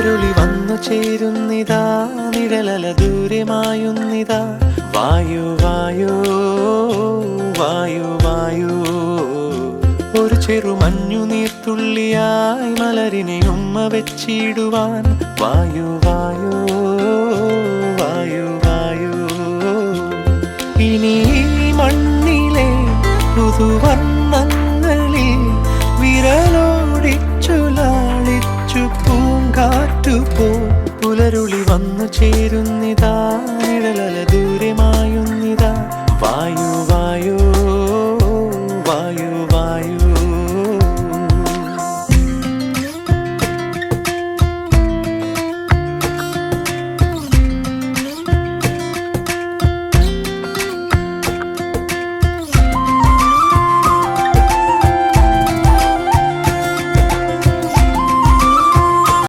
പുലരുളി വന്നു ചേരുന്നിതാ, നിഴലല ദൂരെ മായുന്നിതാ. വായു വായു വായു വായു, ഒരു ചെറു മഞ്ഞു നീർത്തുള്ളിയായി മലരിനെ ഉമ്മ വെച്ചിടുവാൻ. വായു വായു വായു വായു, ഇനി ഈ മണ്ണിലെ പുതുവർണ്ണങ്ങളിൽ വിരലോടിച്ചു ലാളിച്ചു പൂങ്കാറ്റുപോ. പുലരുളി വന്നു ചേരുന്നിതാ, നിഴലല ദൂരെ മായുന്നിതാ. വായു വായു